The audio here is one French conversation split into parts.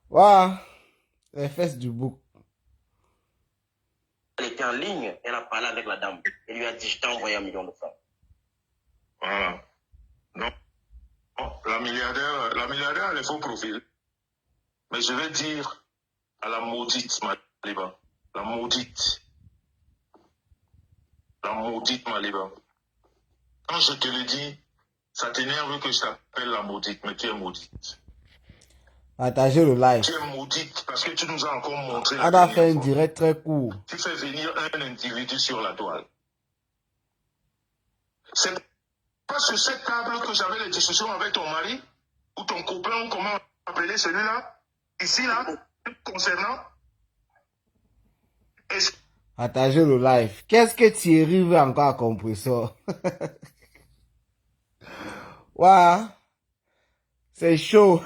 Waouh, les fesses du bouc. Elle était en ligne, elle a parlé avec la dame. Elle lui a dit, je t'ai envoyé 1 million de francs. Voilà. Non. La milliardaire a les faux profils. Mais je vais dire à la maudite Maliba. La maudite. La maudite Maliba. Quand je te le dis, ça t'énerve que je t'appelle la maudite, mais tu es maudite. Partagez le live. Tu es maudite parce que tu nous as encore montré On a fait un direct très court. Tu fais venir un individu sur la toile. C'est pas sur cette table que j'avais les discussions avec ton mari ou ton copain ou comment appeler celui-là, ici là, concernant. Partagez le live. Qu'est-ce que Thierry veut encore compris ça? Waouh, c'est chaud.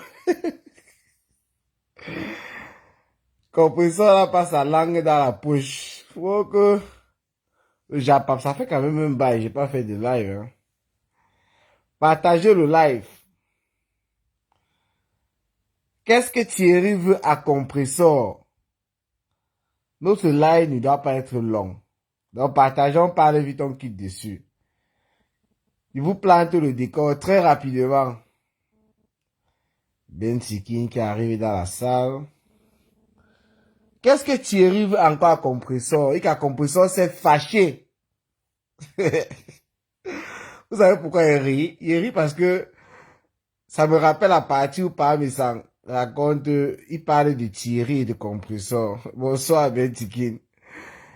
Compresseur là passe sa langue dans la poche. Faut que le Japon, ça fait quand même un bail, j'ai pas fait de live. Hein. Partagez le live. Qu'est-ce que Thierry veut à compresseur? Notre live ne doit pas être long. Donc partageons, parlez vite, on quitte dessus. Il vous plante le décor très rapidement. Ben Sikin qui arrive dans la salle. Qu'est-ce que Thierry veut encore à compresseur? Et qu'à compresseur s'est fâché. Vous savez pourquoi il rit? Il rit parce que ça me rappelle la partie où Parmesan raconte, il parle de Thierry et de compresseur. Bonsoir Ben Tikin.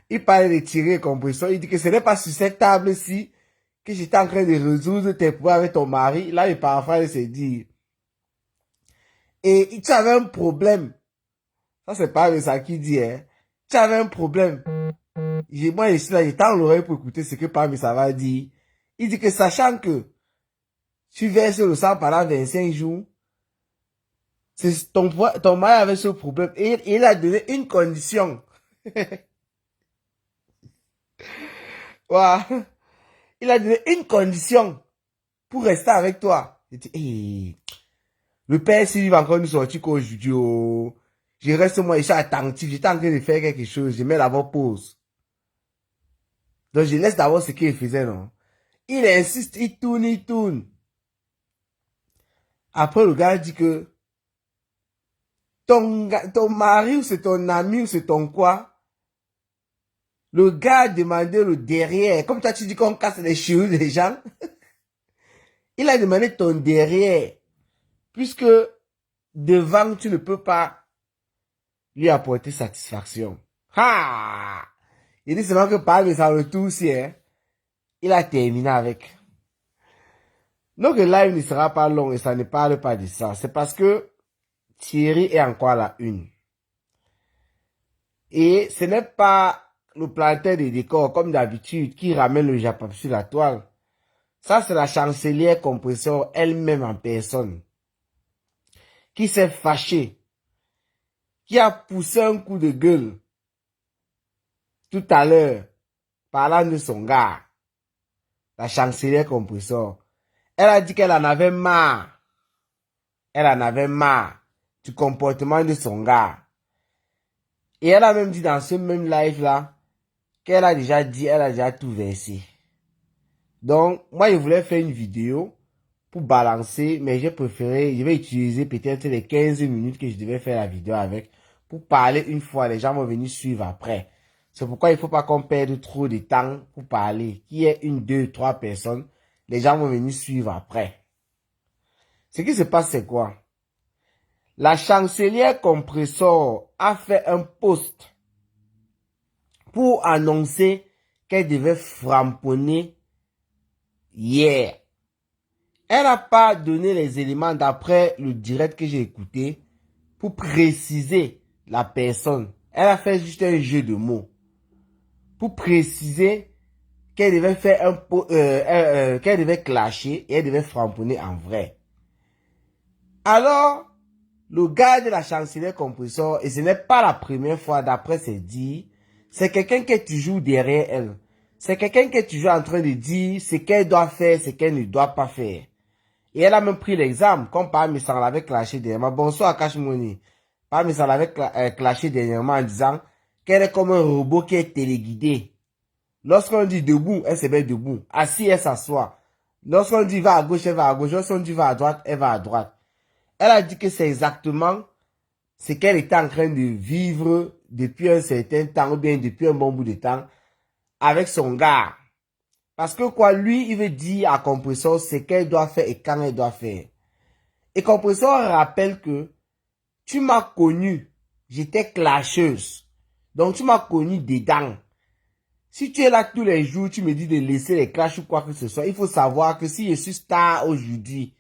Il parle de Thierry et compresseur. Il dit que ce n'est pas sur cette table-ci que j'étais en train de résoudre tes problèmes avec ton mari. Là, il paraphrase et se dit. Et tu avais un problème. Ça, c'est pas ça qui dit, hein. Tu avais un problème. Moi, je suis là, j'étais en l'oreille pour écouter ce que Parmesan va dire. Il dit que sachant que tu verses le sang pendant 25 jours, c'est ton mari avait ce problème. Et il a donné une condition. Wow. Il a donné une condition pour rester avec toi. Il dit, hey, le père, s'il va encore nous sortir qu'aujourd'hui, oh, je reste moi, je suis attentif, j'étais en train de faire quelque chose, je mets d'abord pause. Donc je laisse d'abord ce qu'il faisait, non. Il insiste, il tourne, il tourne. Après, le gars dit que ton mari ou c'est ton ami ou c'est ton quoi. Le gars a demandé le derrière. Comme toi, tu dis qu'on casse les cheveux des gens. Il a demandé ton derrière. Puisque devant, tu ne peux pas lui apporter satisfaction. Ha! Il dit seulement que par mais ça retour aussi, hein. Il a terminé avec. Donc le live ne sera pas long et ça ne parle pas de ça. C'est parce que Thierry est encore à la une. Et ce n'est pas le planteur de décor, comme d'habitude, qui ramène le Japon sur la toile. Ça, c'est la chancelière compression elle-même en personne. Qui s'est fâchée. Qui a poussé un coup de gueule. Tout à l'heure. Parlant de son gars. La chancelière compression. Elle a dit qu'elle en avait marre. Elle en avait marre. Du comportement de son gars. Et elle a même dit dans ce même live là. Qu'elle a déjà dit, elle a déjà tout versé. Donc, moi, je voulais faire une vidéo pour balancer, mais j'ai préféré, je vais utiliser peut-être les 15 minutes que je devais faire la vidéo avec pour parler une fois. Les gens vont venir suivre après. C'est pourquoi il ne faut pas qu'on perde trop de temps pour parler. Qu'il y ait 1, 2, 3 personnes, les gens vont venir suivre après. Ce qui se passe, c'est quoi? La chancelière Compressor a fait un post pour annoncer qu'elle devait framponner hier. Elle n'a pas donné les éléments d'après le direct que j'ai écouté pour préciser la personne. Elle a fait juste un jeu de mots pour préciser qu'elle devait faire qu'elle devait clasher et elle devait framponner en vrai. Alors, le gars de la chancelière compresseur, et ce n'est pas la première fois d'après ses dires, c'est quelqu'un qui est toujours derrière elle. C'est quelqu'un qui est toujours en train de dire ce qu'elle doit faire, ce qu'elle ne doit pas faire. Et elle a même pris l'exemple, comme Pam San l'avait clashé dernièrement. Bonsoir Kashmoni. Pam San l'avait clashé dernièrement en disant qu'elle est comme un robot qui est téléguidé. Lorsqu'on dit debout, elle se met debout. Assis, elle s'assoit. Lorsqu'on dit va à gauche, elle va à gauche. Lorsqu'on dit va à droite, elle va à droite. Elle a dit que c'est exactement ce qu'elle était en train de vivre depuis un certain temps, ou bien depuis un bon bout de temps, avec son gars. Parce que quoi, lui, il veut dire à Compressor ce qu'elle doit faire et quand elle doit faire. Et Compressor rappelle que tu m'as connu, j'étais clasheuse. Donc tu m'as connu dedans. Si tu es là tous les jours, tu me dis de laisser les clashs ou quoi que ce soit, il faut savoir que si je suis star aujourd'hui,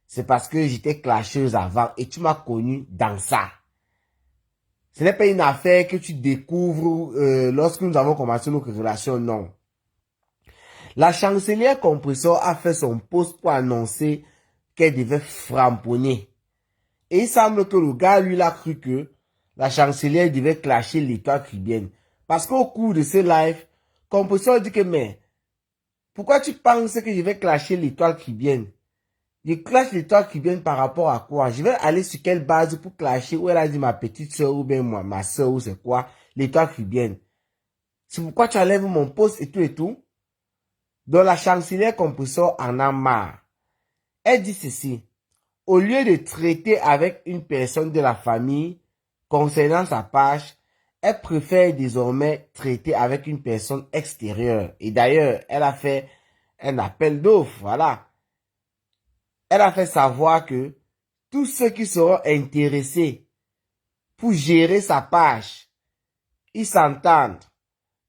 c'est parce que j'étais clasheuse avant et tu m'as connu dans ça. Ce n'est pas une affaire que tu découvres lorsque nous avons commencé notre relation, non. La chancelière Compressor a fait son post pour annoncer qu'elle devait framponner. Et il semble que le gars, lui, a cru que la chancelière devait clasher l'étoile cubaine. Parce qu'au cours de ce live, Compressor dit que, mais, pourquoi tu penses que je vais clasher l'étoile cubaine? Je clash l'étoile cubaine par rapport à quoi? Je vais aller sur quelle base pour clasher où elle a dit ma petite soeur ou bien moi, ma soeur ou c'est quoi? L'étoile cubaine. C'est pourquoi tu enlèves mon post et tout et tout. Donc la chancelière Compressor en a marre. Elle dit ceci. Au lieu de traiter avec une personne de la famille concernant sa page, elle préfère désormais traiter avec une personne extérieure. Et d'ailleurs, elle a fait un appel d'offres, voilà. Elle a fait savoir que tous ceux qui seront intéressés pour gérer sa page, ils s'entendent.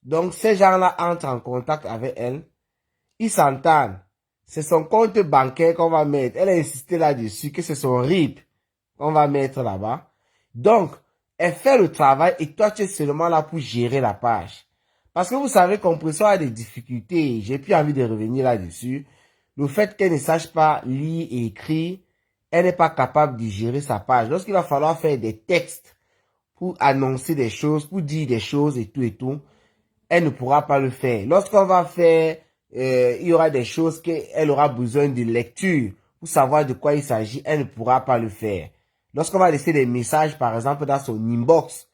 Donc ces gens-là entrent en contact avec elle. Ils s'entendent. C'est son compte bancaire qu'on va mettre. Elle a insisté là-dessus que c'est son RIP qu'on va mettre là-bas. Donc, elle fait le travail et toi, tu es seulement là pour gérer la page. Parce que vous savez, Compressor a des difficultés. J'ai plus envie de revenir là-dessus. Le fait qu'elle ne sache pas lire et écrire, elle n'est pas capable de gérer sa page. Lorsqu'il va falloir faire des textes pour annoncer des choses, pour dire des choses et tout, elle ne pourra pas le faire. Lorsqu'on va faire il y aura des choses qu'elle aura besoin de lecture pour savoir de quoi il s'agit, elle ne pourra pas le faire. Lorsqu'on va laisser des messages, par exemple, dans son inbox,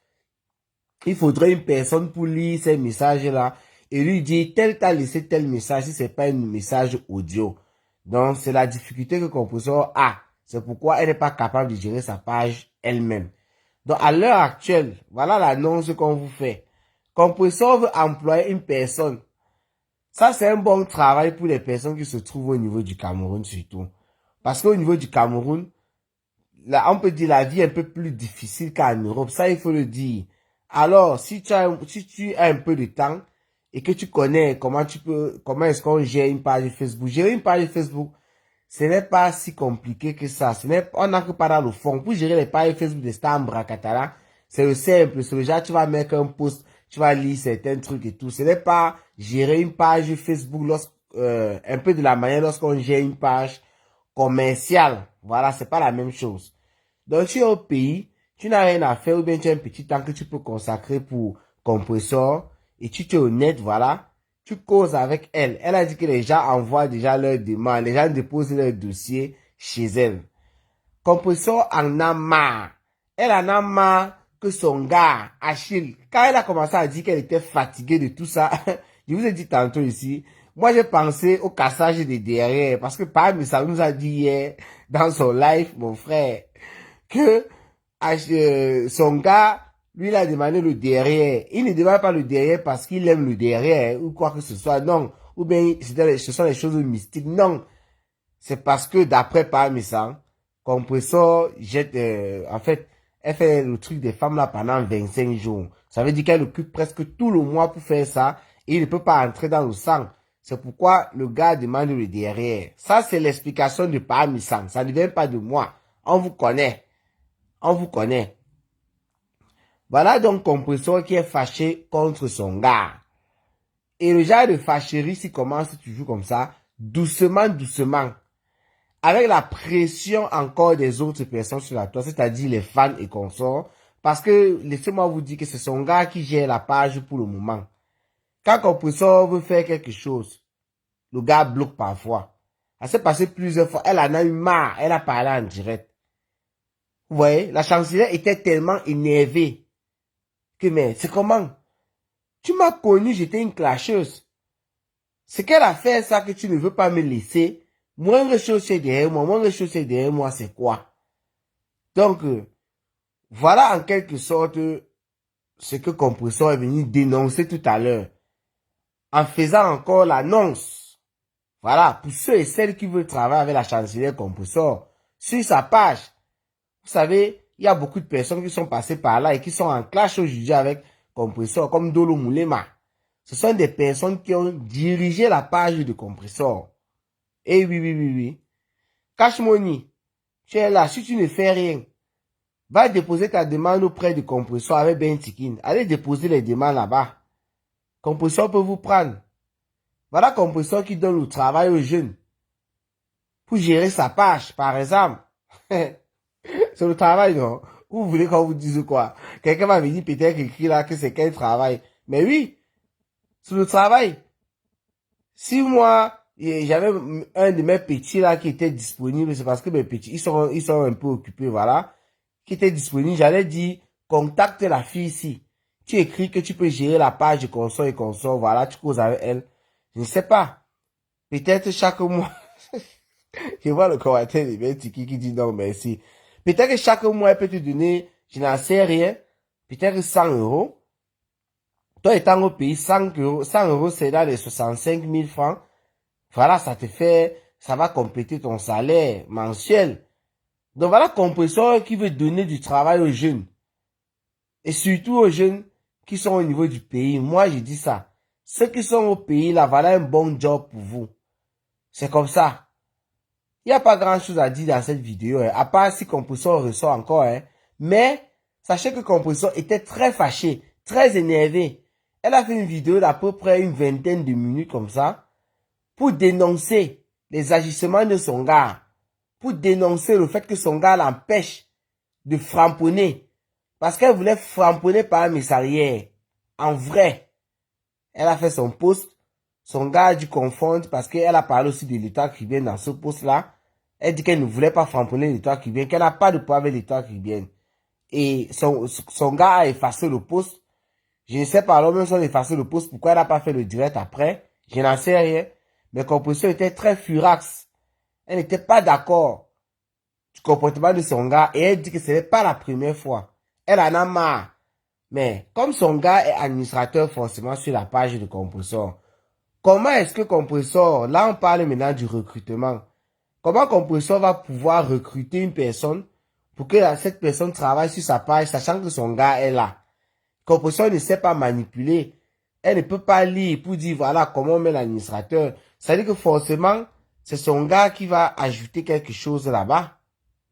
il faudrait une personne pour lire ces messages-là et lui dire, tel t'a laissé tel message si c'est pas un message audio. Donc, c'est la difficulté que Compressor a. C'est pourquoi elle n'est pas capable de gérer sa page elle-même. Donc, à l'heure actuelle, voilà l'annonce qu'on vous fait. Compressor veut employer une personne. Ça, c'est un bon travail pour les personnes qui se trouvent au niveau du Cameroun surtout. Parce qu'au niveau du Cameroun, là, on peut dire la vie est un peu plus difficile qu'en Europe. Ça, il faut le dire. Alors, si tu as un peu de temps et que tu connais comment est-ce qu'on gère une page Facebook. Gérer une page Facebook, ce n'est pas si compliqué que ça. On n'a que pas dans le fond. Pour gérer les pages Facebook de Star Bracatala, c'est le simple. C'est le genre, tu vas mettre un post, tu vas lire certains trucs et tout. Ce n'est pas gérer une page Facebook un peu de la manière lorsqu'on gère une page commerciale. Voilà, c'est pas la même chose. Donc, tu es au pays, tu n'as rien à faire ou bien tu as un petit temps que tu peux consacrer pour Compressor et tu es honnête, voilà. Tu causes avec elle. Elle a dit que les gens envoient déjà leurs demandes. Les gens déposent leur dossier chez elle. Compressor en a marre. Elle en a marre que son gars, Achille, quand elle a commencé à dire qu'elle était fatiguée de tout ça, je vous ai dit tantôt ici, moi j'ai pensé au cassage des derrière, parce que parmi ça nous a dit hier, dans son live, mon frère, que son gars, lui, il a demandé le derrière. Il ne demande pas le derrière parce qu'il aime le derrière ou quoi que ce soit, non. Ou bien ce sont les choses mystiques, non. C'est parce que d'après parmi ça, Compressor jette, en fait, elle fait le truc des femmes là pendant 25 jours. Ça veut dire qu'elle occupe presque tout le mois pour faire ça et il ne peut pas entrer dans le sang. C'est pourquoi le gars demande le derrière. Ça, c'est l'explication de parmi ça. Ça ne vient pas de moi. On vous connaît. On vous connaît. Voilà donc Compressor qui est fâché contre son gars. Et le genre de fâcherie s'il commence toujours comme ça, doucement, doucement. Avec la pression encore des autres personnes sur la toile, c'est-à-dire les fans et consorts. Parce que, laissez-moi vous dire que c'est son gars qui gère la page pour le moment. Quand compresseur veut faire quelque chose, le gars bloque parfois. Elle s'est passé plusieurs fois. Elle en a eu marre. Elle a parlé en direct. Vous voyez, la chancelière était tellement énervée que, mais c'est comment? Tu m'as connu, j'étais une clasheuse. C'est qu'elle a fait ça que tu ne veux pas me laisser. Moindre chose c'est derrière moi. Moindre chose c'est derrière moi, c'est quoi? Donc, voilà en quelque sorte ce que Compressor est venu dénoncer tout à l'heure. En faisant encore l'annonce. Voilà, pour ceux et celles qui veulent travailler avec la chancelière Compressor, sur sa page. Vous savez, il y a beaucoup de personnes qui sont passées par là et qui sont en clash aujourd'hui avec Compressor, comme Dolo Moulema. Ce sont des personnes qui ont dirigé la page de Compressor. Et oui. Cash Money, tu es là, si tu ne fais rien, va déposer ta demande auprès de Compressor avec Ben Tikin. Allez déposer les demandes là-bas. Compressor peut vous prendre. Voilà Compressor qui donne le travail aux jeunes. Pour gérer sa page, par exemple. C'est le travail, non? Vous voulez qu'on vous dise quoi? Quelqu'un m'a dit peut-être écrit là que c'est quel travail. Mais oui, c'est le travail. Si moi, j'avais un de mes petits là qui était disponible, c'est parce que mes petits, ils sont un peu occupés, voilà. Qui était disponible, j'allais dire, contacte la fille ici. Tu écris que tu peux gérer la page de consort et consort, voilà, tu causes avec elle. Je ne sais pas. Peut-être chaque mois. Je vois le commentaire de Ben Tiki qui dit non, merci. Peut-être que chaque mois, elle peut te donner, je n'en sais rien, peut-être 100 €. Toi étant au pays, 100 €, c'est dans les 65 000 francs. Voilà, ça te fait, ça va compléter ton salaire mensuel. Donc voilà, Compressor qui veut donner du travail aux jeunes. Et surtout aux jeunes qui sont au niveau du pays. Moi, je dis ça. Ceux qui sont au pays, là, voilà un bon job pour vous. C'est comme ça. Il n'y a pas grand chose à dire dans cette vidéo, hein, à part si Compressor ressort encore. Hein. Mais, sachez que Compressor était très fâché, très énervé. Elle a fait une vidéo d'à peu près une vingtaine de minutes comme ça, pour dénoncer les agissements de son gars, pour dénoncer le fait que son gars l'empêche de framponner, parce qu'elle voulait framponner par mes arrières. En vrai, elle a fait son post. Son gars a dû confondre parce qu'elle a parlé aussi de l'État caribéen dans ce post-là. Elle dit qu'elle ne voulait pas framponner l'État caribéen, qu'elle n'a pas de poids avec l'État caribéen. Et son gars a effacé le post. Je ne sais pas alors même si on a effacé le post, pourquoi elle n'a pas fait le direct après. Je n'en sais rien. Mais Compressor était très furax. Elle n'était pas d'accord du comportement de son gars et elle dit que ce n'est pas la première fois. Elle en a marre. Mais comme son gars est administrateur forcément sur la page de Compressor, comment est-ce que Compressor, là on parle maintenant du recrutement, comment Compressor va pouvoir recruter une personne pour que cette personne travaille sur sa page sachant que son gars est là? Compressor ne sait pas manipuler. Elle ne peut pas lire pour dire voilà comment on met l'administrateur. Ça veut dire que forcément, c'est son gars qui va ajouter quelque chose là-bas.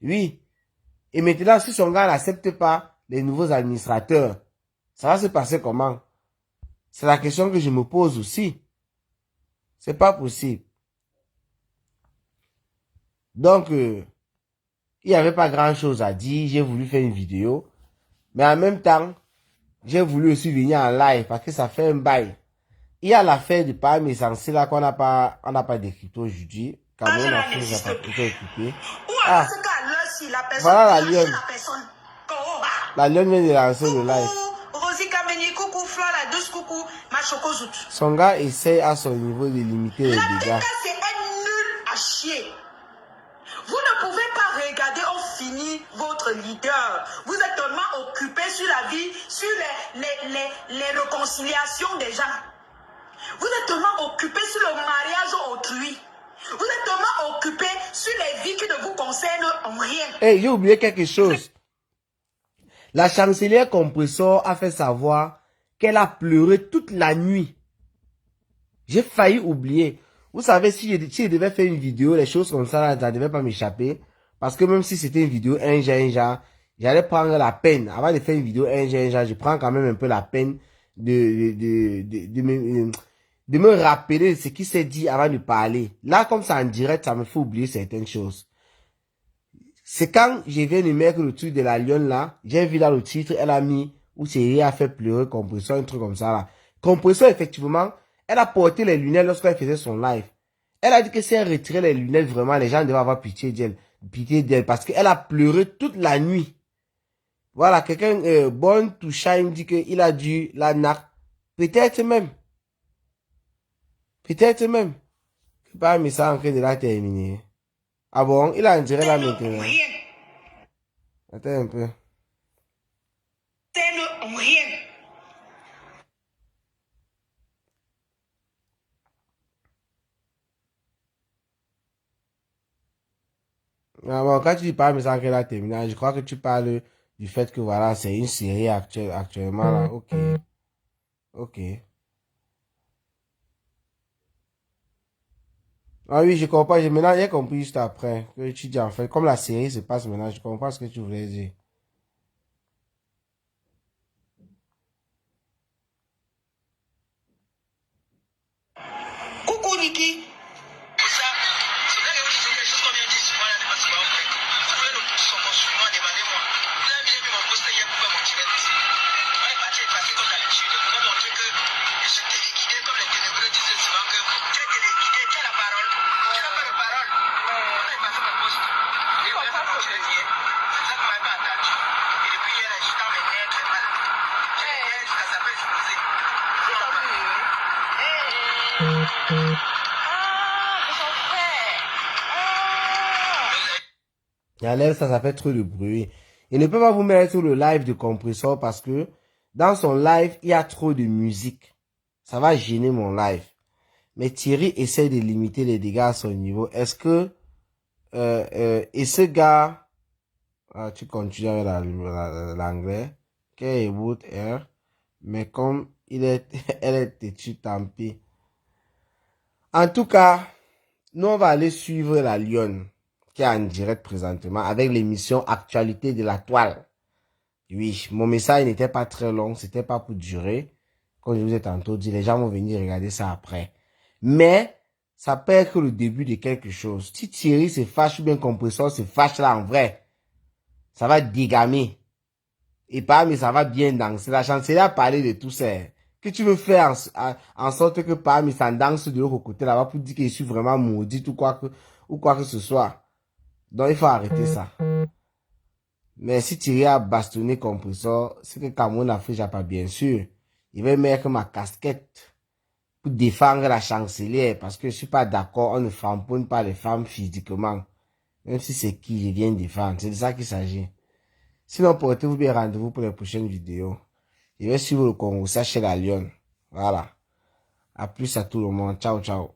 Oui. Et maintenant, si son gars n'accepte pas les nouveaux administrateurs, ça va se passer comment? C'est la question que je me pose aussi. C'est pas possible. Donc, il n'y avait pas grand chose à dire. J'ai voulu faire une vidéo. Mais en même temps, j'ai voulu aussi venir en live parce que ça fait un bail. Il y a l'affaire du Parme essentiel là qu'on n'a pas décrypté aujourd'hui. Cameroun a fait ça plutôt occupé. Ah, voilà la lionne. La lionne vient de lancer le live. Son gars essaie à son niveau de limiter les dégâts. C'est un nul à chier. Vous ne pouvez pas regarder au fini votre leader. Vous êtes tellement occupé sur la vie, sur les réconciliations des gens. Vous êtes tellement occupé sur le mariage autrui. Vous êtes tellement occupé sur les vies qui ne vous concernent en rien. Hey, j'ai oublié quelque chose. La chancelière Compressor a fait savoir qu'elle a pleuré toute la nuit. J'ai failli oublier. Vous savez, si je devais faire une vidéo, les choses comme ça, là, ça ne devait pas m'échapper. Parce que même si c'était une vidéo un genre, j'allais prendre la peine. Avant de faire une vidéo un genre, je prends quand même un peu la peine de me rappeler ce qui s'est dit avant de parler. Là, comme ça en direct, ça me fait oublier certaines choses. C'est quand je viens de mettre le truc de la lionne là, j'ai vu dans le titre, elle a mis, où Chérie a fait pleurer Compressor, un truc comme ça là. Compression, effectivement, elle a porté les lunettes lorsqu'elle faisait son live. Elle a dit que si elle retirait les lunettes, vraiment, les gens devaient avoir pitié d'elle, parce qu'elle a pleuré toute la nuit. Voilà, quelqu'un, Born to Shine, dit qu'il a dû la nac. Peut-être même. Peut-être même. Pas mis ça en train de la terminer. Ah bon, il a un direct là maintenant. Rien. Attends un peu. C'est rien. Ah bon, quand tu dis pas mais ça en train de la terminer, je crois que tu parles du fait que voilà, c'est une série actuellement là. Ok. Ok. Ah oui, je comprends. Maintenant, j'ai compris juste après que tu dis en fait, comme la série se passe maintenant, je comprends ce que tu voulais dire. Coucou Niki. Il enlève ça, ça fait trop de bruit. Il ne peut pas vous mettre sur le live de compresseur parce que dans son live, il y a trop de musique. Ça va gêner mon live. Mais Thierry essaie de limiter les dégâts à son niveau. Est-ce que... et ce gars... Ah, tu continues avec l'anglais. Wood Air. Mais comme il est, elle est têtue, tant pis. En tout cas, nous on va aller suivre la Lionne, qui est en direct présentement, avec l'émission Actualité de la toile. Oui, mon message n'était pas très long, c'était pas pour durer. Comme je vous ai tantôt dit, les gens vont venir regarder ça après. Mais, ça peut être le début de quelque chose. Si Thierry se fâche ou bien Compresseur se fâche là en vrai, ça va dégamer. Et parmi ça va bien danser. La chancelière a parlé de tout ça. Que tu veux faire en sorte que parmi ça danse de l'autre côté là-bas pour dire que je suis vraiment maudite ou quoi que ce soit. Donc il faut arrêter ça. Mais si Thierry a bastonné Compresseur, c'est que Cameroun Afrique n'a pas bien sûr. Il va mettre ma casquette pour défendre la chancelière parce que je suis pas d'accord, on ne framponne pas les femmes physiquement. Même si c'est qui je viens défendre, c'est de ça qu'il s'agit. Sinon, portez-vous bien, rendez-vous pour les prochaines vidéos. Je vais suivre le Congo, ça chez la Lyon. Voilà. À plus à tout le monde. Ciao, ciao.